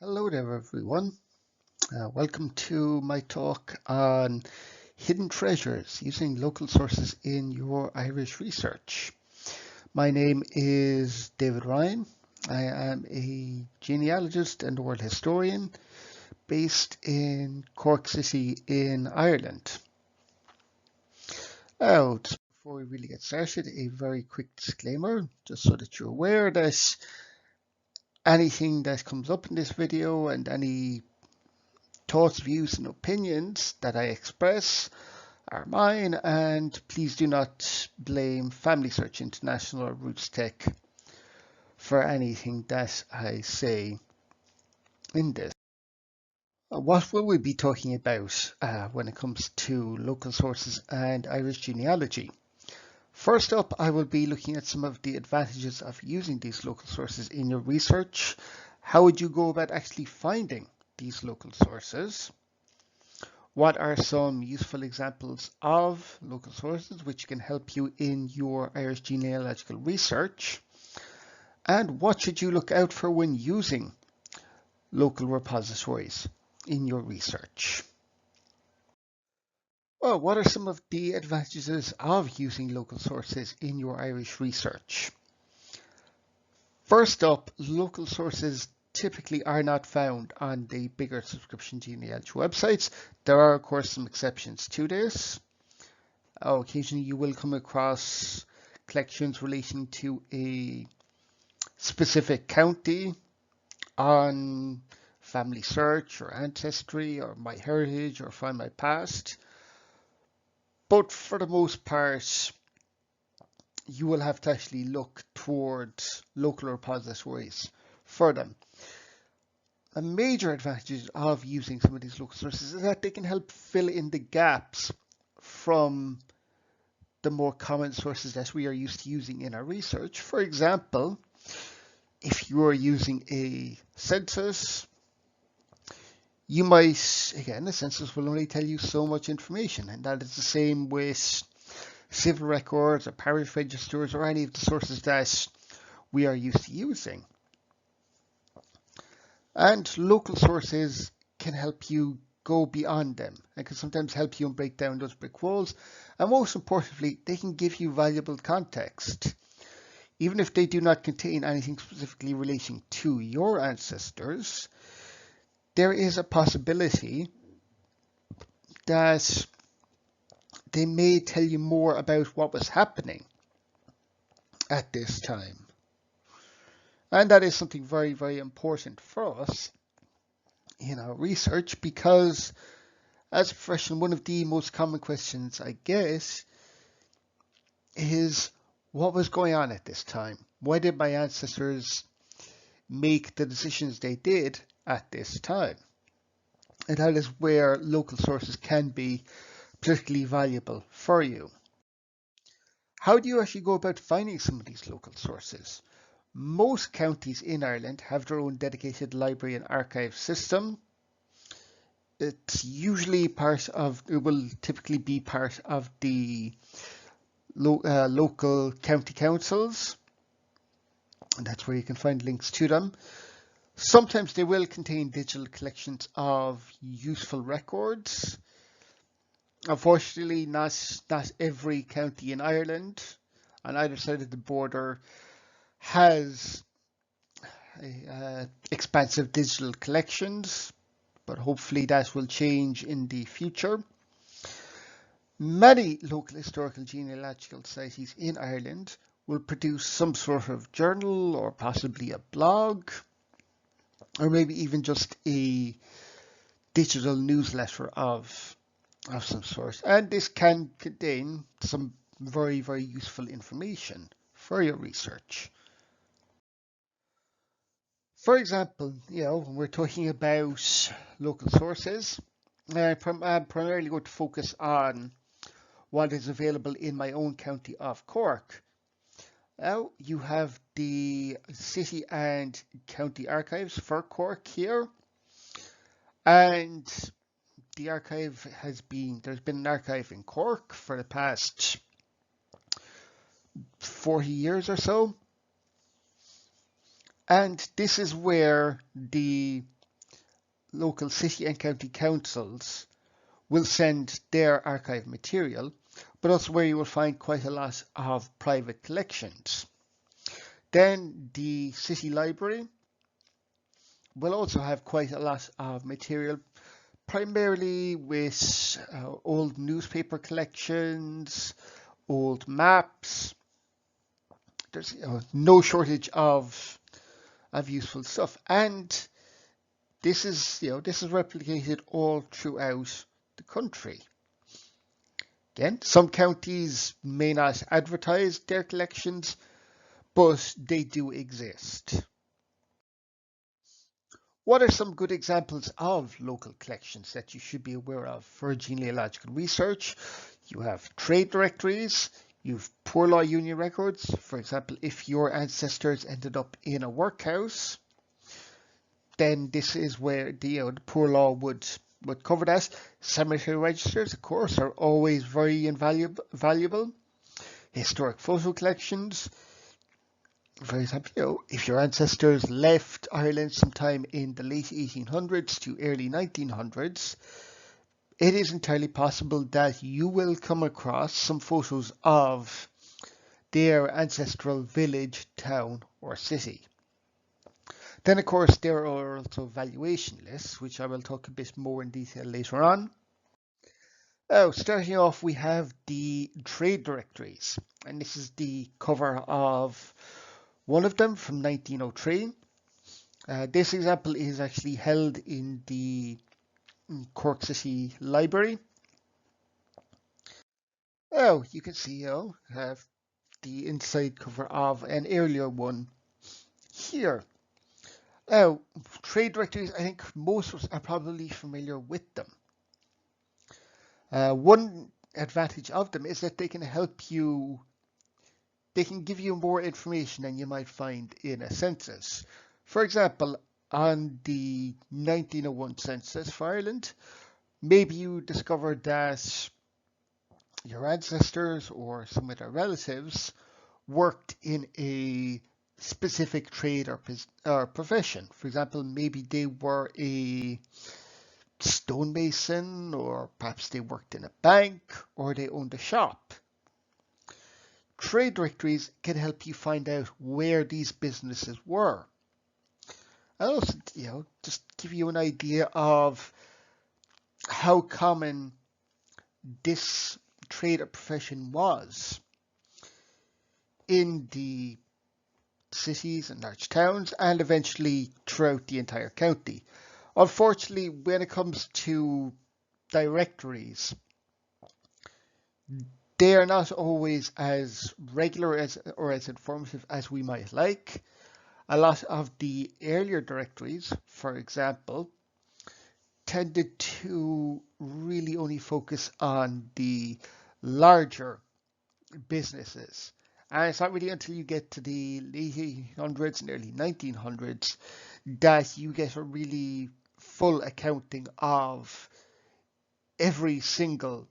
Hello there, everyone. Welcome to my talk on hidden treasures using local sources in your Irish research. My name is David Ryan. I am a genealogist and world historian based in Cork City in Ireland. Before we really get started, a very quick disclaimer, just so that you're aware that anything that comes up in this video and any thoughts, views, and opinions that I express are mine, and please do not blame FamilySearch International or RootsTech for anything that I say in this. What will we be talking about when it comes to local sources and Irish genealogy? First up, I will be looking at some of the advantages of using these local sources in your research. How would you go about actually finding these local sources? What are some useful examples of local sources which can help you in your Irish genealogical research? And what should you look out for when using local repositories in your research? Well, what are some of the advantages of using local sources in your Irish research? First up, local sources typically are not found on the bigger subscription genealogy websites. There are, of course, some exceptions to this. Occasionally you will come across collections relating to a specific county on FamilySearch or Ancestry or MyHeritage or Find My Past. But for the most part, you will have to actually look towards local repositories for them. A major advantage of using some of these local sources is that they can help fill in the gaps from the more common sources that we are used to using in our research. For example, if you are using a census, you might, again, the census will only tell you so much information, and that is the same with civil records or parish registers or any of the sources that we are used to using. And local sources can help you go beyond them and can sometimes help you break down those brick walls. And most importantly, they can give you valuable context. Even if they do not contain anything specifically relating to your ancestors, there is a possibility that they may tell you more about what was happening at this time. And that is something very, very important for us in our research, because as a professional, one of the most common questions I get is, what was going on at this time? Why did my ancestors make the decisions they did at this time? And that is where local sources can be particularly valuable for you. How do you actually go about finding some of these local sources? Most counties in Ireland have their own dedicated library and archive system. It's usually it will typically be part of the local county councils, and that's where you can find links to them. Sometimes they will contain digital collections of useful records. Unfortunately, not every county in Ireland on either side of the border has expansive digital collections, but hopefully that will change in the future. Many local historical genealogical societies in Ireland will produce some sort of journal or possibly a blog, or maybe even just a digital newsletter of some sort. And this can contain some very, very useful information for your research. For example, when we're talking about local sources, I'm primarily going to focus on what is available in my own county of Cork. Now, you have the city and county archives for Cork here, and the archive there's been an archive in Cork for the past 40 years or so. And this is where the local city and county councils will send their archive material, but also where you will find quite a lot of private collections. Then the city library will also have quite a lot of material, primarily with old newspaper collections, old maps. There's no shortage of useful stuff, and this is replicated all throughout the country. Again, some counties may not advertise their collections, but they do exist. What are some good examples of local collections that you should be aware of for genealogical research? You have trade directories, you have poor law union records. For example, if your ancestors ended up in a workhouse, then this is where the poor law would cover that. Cemetery registers, of course, are always very valuable. Historic photo collections. For example, if your ancestors left Ireland sometime in the late 1800s to early 1900s, it is entirely possible that you will come across some photos of their ancestral village, town, or city. Then, of course, there are also valuation lists, which I will talk a bit more in detail later on. Starting off, we have the trade directories, and this is the cover of one of them from 1903. This example is actually held in the Cork City Library. You can see have the inside cover of an earlier one here. Trade directories, I think most of us are probably familiar with them. One advantage of them is that they can help you, they can give you more information than you might find in a census. For example, on the 1901 census for Ireland, maybe you discovered that your ancestors or some of their relatives worked in a specific trade or profession. For example, maybe they were a stonemason, or perhaps they worked in a bank, or they owned a shop. Trade directories can help you find out where these businesses were. And also, just give you an idea of how common this trade or profession was in the cities and large towns, and eventually throughout the entire county. Unfortunately, when it comes to directories, they are not always as regular or as informative as we might like. A lot of the earlier directories, for example, tended to really only focus on the larger businesses. And it's not really until you get to the late 1800s and early 1900s that you get a really full accounting of every single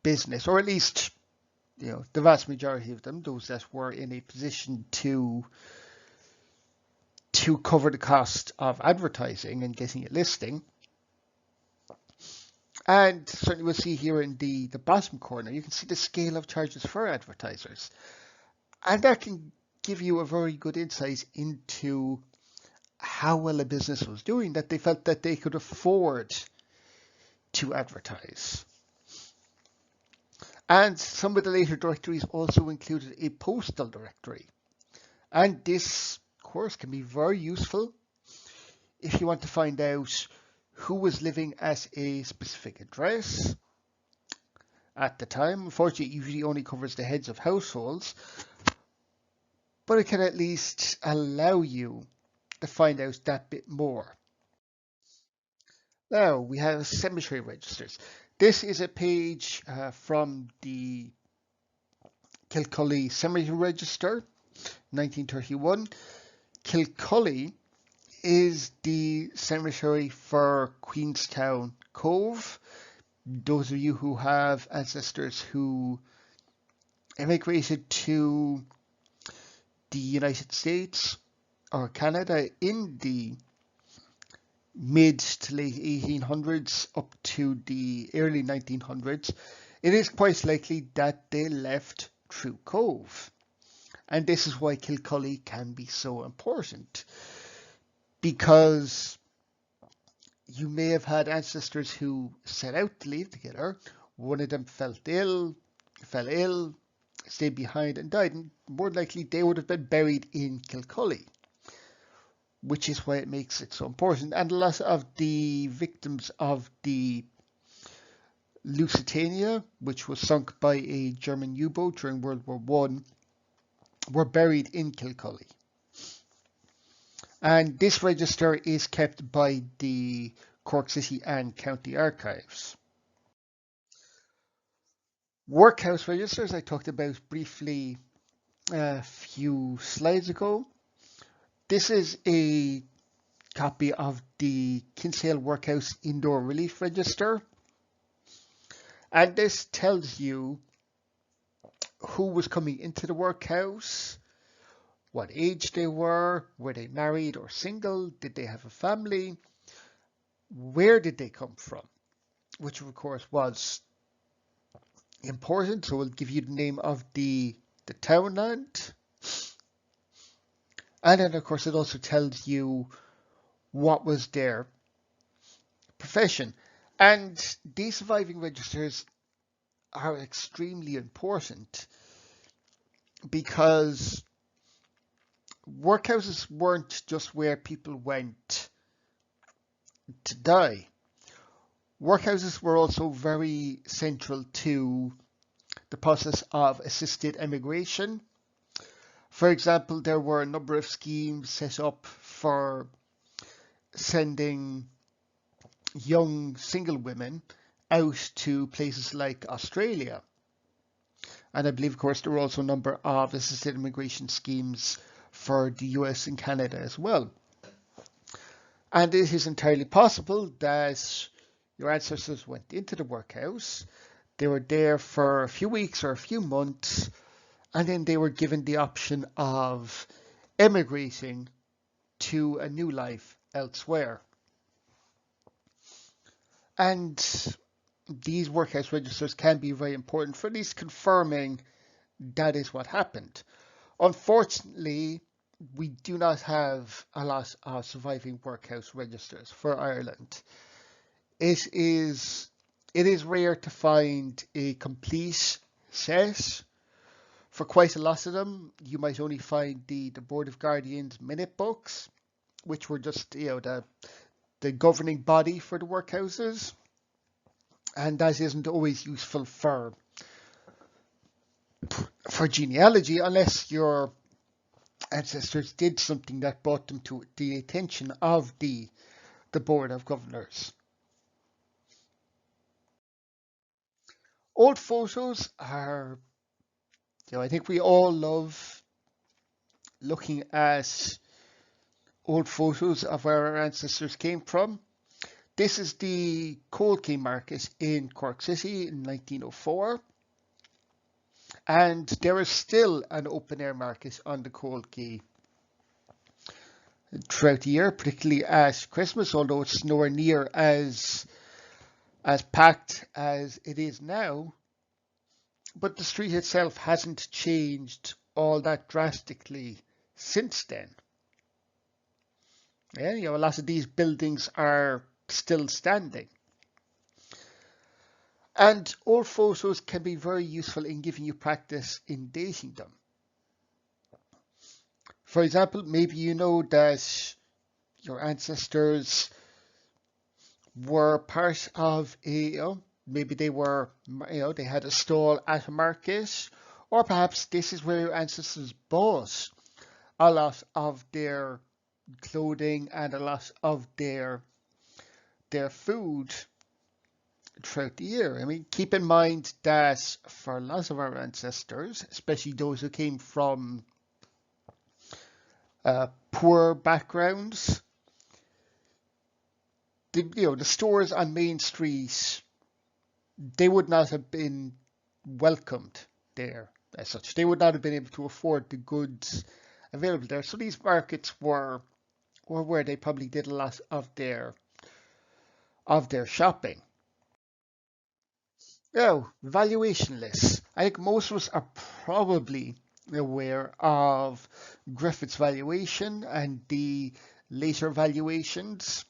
business, or at least the vast majority of them, those that were in a position to cover the cost of advertising and getting a listing. And certainly we'll see here in the bottom corner, you can see the scale of charges for advertisers. And that can give you a very good insight into how well a business was doing, that they felt that they could afford to advertise. And some of the later directories also included a postal directory. And this, of course, can be very useful if you want to find out who was living at a specific address at the time. Unfortunately, it usually only covers the heads of households, but it can at least allow you to find out that bit more. Now we have cemetery registers. This is a page from the Kilcully Cemetery Register, 1931. Kilcully is the cemetery for Queenstown Cove. Those of you who have ancestors who immigrated to the United States or Canada in the mid to late 1800s up to the early 1900s, it is quite likely that they left through Cove. And this is why Kilcully can be so important, because you may have had ancestors who set out to leave together. One of them fell ill, stayed behind and died, and more likely they would have been buried in Kilcully, which is why it makes it so important. And a lot of the victims of the Lusitania, which was sunk by a German U-boat during World War I, were buried in Kilcully. And this register is kept by the Cork City and County Archives. Workhouse registers I talked about briefly a few slides ago. This is a copy of the Kinsale Workhouse Indoor Relief Register. And this tells you who was coming into the workhouse, what age they were they married or single, did they have a family, where did they come from, which of course was important. So we'll give you the name of the townland. And then of course it also tells you what was their profession. And these surviving registers are extremely important because workhouses weren't just where people went to die. Workhouses were also very central to the process of assisted emigration. For example, there were a number of schemes set up for sending young single women out to places like Australia. And I believe, of course, there were also a number of assisted immigration schemes for the US and Canada as well. And it is entirely possible that your ancestors went into the workhouse, they were there for a few weeks or a few months, and then they were given the option of emigrating to a new life elsewhere. And these workhouse registers can be very important for at least confirming that is what happened. Unfortunately, we do not have a lot of surviving workhouse registers for Ireland. It is rare to find a complete set. For quite a lot of them, you might only find the Board of Guardians minute books, which were just the governing body for the workhouses, and that isn't always useful for genealogy unless your ancestors did something that brought them to the attention of the Board of Governors. Old photos are, I think we all love looking at old photos of where our ancestors came from. This is the Coal Quay Market in Cork City in 1904. And there is still an open air market on the Coal Quay throughout the year, particularly at Christmas, although it's nowhere near as packed as it is now. But the street itself hasn't changed all that drastically since then. Yeah, a lot of these buildings are still standing. And old photos can be very useful in giving you practice in dating them. For example, maybe you know that your ancestors were part of maybe they were, they had a stall at a market, or perhaps this is where your ancestors bought a lot of their clothing and a lot of their food throughout the year. I mean, keep in mind that for a lot of our ancestors, especially those who came from poor backgrounds, the stores on Main Street, they would not have been welcomed there as such. They would not have been able to afford the goods available there. So these markets were where they probably did a lot of their of their shopping. Now, valuation lists. I think most of us are probably aware of Griffith's valuation and the later valuations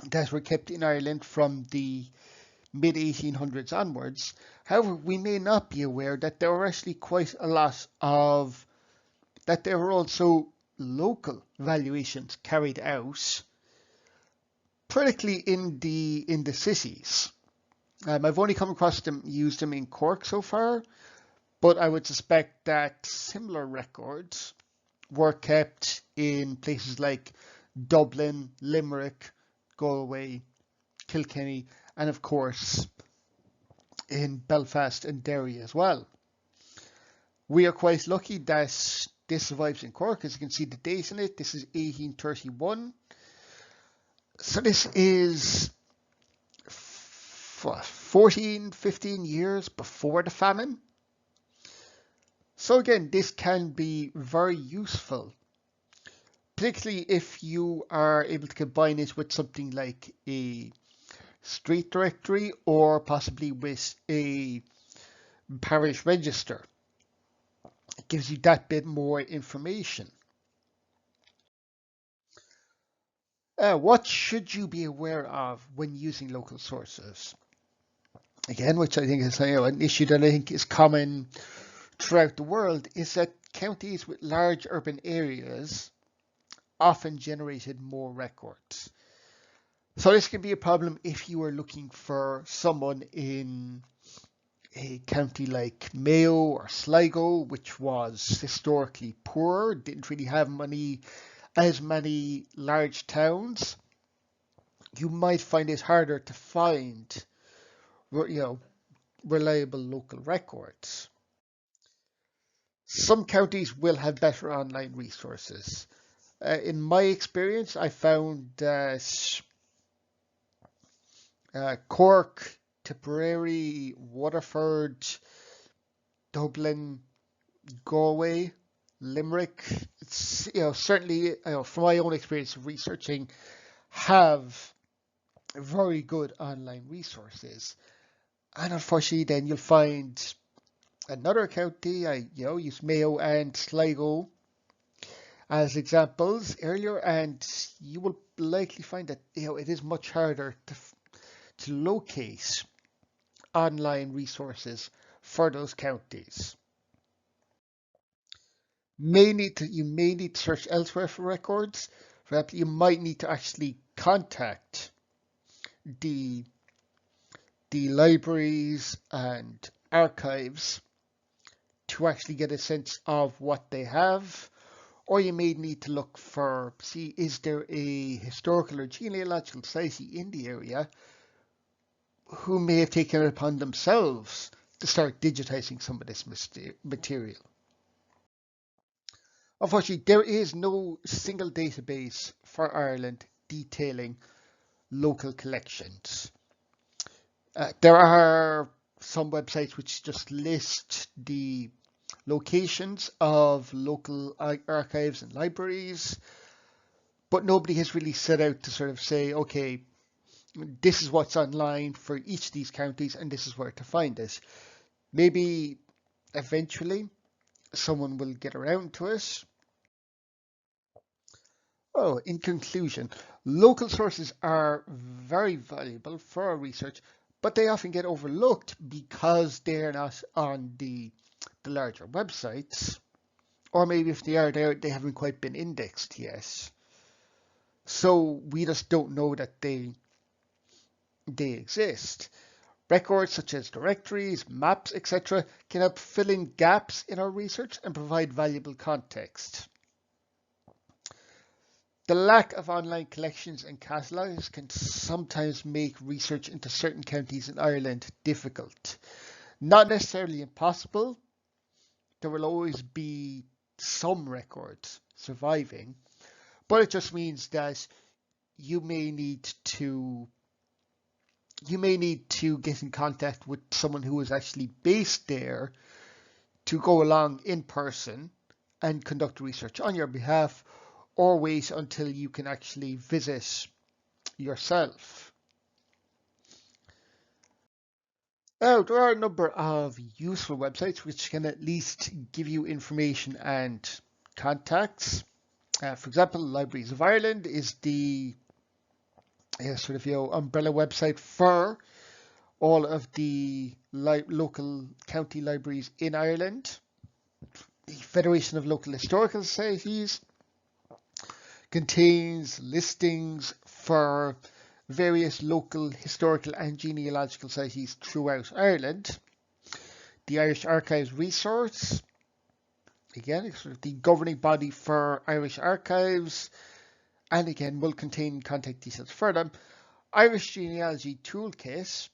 that were kept in Ireland from the mid 1800s onwards. However, we may not be aware that there were actually quite a lot of, that there were also local valuations carried out, particularly in the cities. I've only come across them, used them in Cork so far, but I would suspect that similar records were kept in places like Dublin, Limerick, Galway, Kilkenny, and of course in Belfast and Derry as well. We are quite lucky that this survives in Cork. As you can see the date in it, this is 1831. So this is 14, 15 years before the famine. So again, this can be very useful, particularly if you are able to combine it with something like a street directory or possibly with a parish register. It gives you that bit more information. What should you be aware of when using local sources? Again, which I think is an issue that I think is common throughout the world, is that counties with large urban areas often generated more records. So this can be a problem if you are looking for someone in a county like Mayo or Sligo, which was historically poor, didn't really have as many large towns. You might find it harder to find, reliable local records. Some counties will have better online resources. In my experience, I found that Cork, Tipperary, Waterford, Dublin, Galway, Limerick, certainly from my own experience of researching, have very good online resources. And unfortunately, then you'll find another county. I used Mayo and Sligo as examples earlier, and you will likely find that it is much harder to locate online resources for those counties. You may need to search elsewhere for records. For example, you might need to actually contact the libraries and archives to actually get a sense of what they have. Or you may need to look for, is there a historical or genealogical society in the area who may have taken it upon themselves to start digitizing some of this material. Unfortunately, there is no single database for Ireland detailing local collections. There are some websites which just list the locations of local archives and libraries, but nobody has really set out to sort of say, okay, this is what's online for each of these counties and this is where to find it. Maybe eventually someone will get around to it. In conclusion, local sources are very valuable for our research, but they often get overlooked because they're not on the larger websites, or maybe if they are there, they haven't quite been indexed yet. So we just don't know that they exist. Records such as directories, maps, etc. can help fill in gaps in our research and provide valuable context. The lack of online collections and catalogues can sometimes make research into certain counties in Ireland difficult. Not necessarily impossible. There will always be some records surviving, but it just means that you may need to get in contact with someone who is actually based there to go along in person and conduct research on your behalf, or wait until you can actually visit yourself. There are a number of useful websites which can at least give you information and contacts. For example, Libraries of Ireland is the umbrella website for all of the local county libraries in Ireland. The Federation of Local Historical Societies contains listings for various local historical and genealogical societies throughout Ireland. The Irish Archives Resource, again, sort of the governing body for Irish archives, and again will contain contact details for them. Irish Genealogy Toolkit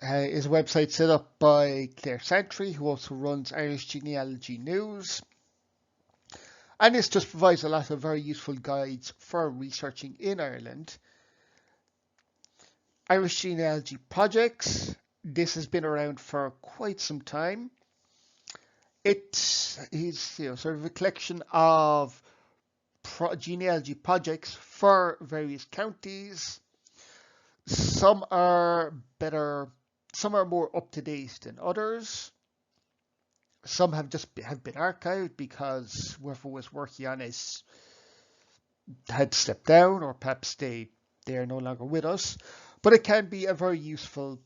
is a website set up by Claire Santry, who also runs Irish Genealogy News. And this just provides a lot of very useful guides for researching in Ireland. Irish Genealogy Projects. This has been around for quite some time. It is sort of a collection of genealogy projects for various counties. Some are better, some are more up to date than others. Some have been archived because whoever was working on it had stepped down, or perhaps they are no longer with us. But it can be a very useful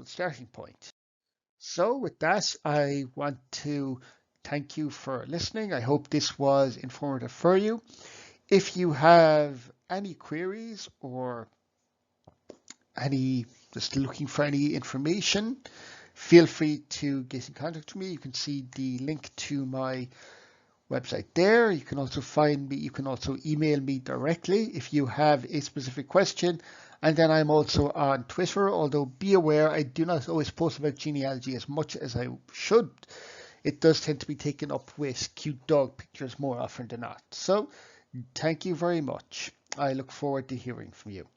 starting point. So with that, I want to thank you for listening. I hope this was informative for you. If you have any queries or just looking for any information, feel free to get in contact with me. You can see the link to my website there. You can also find me. You can also email me directly if you have a specific question. And then I'm also on Twitter, although be aware I do not always post about genealogy as much as I should. It does tend to be taken up with cute dog pictures more often than not. So thank you very much. I look forward to hearing from you.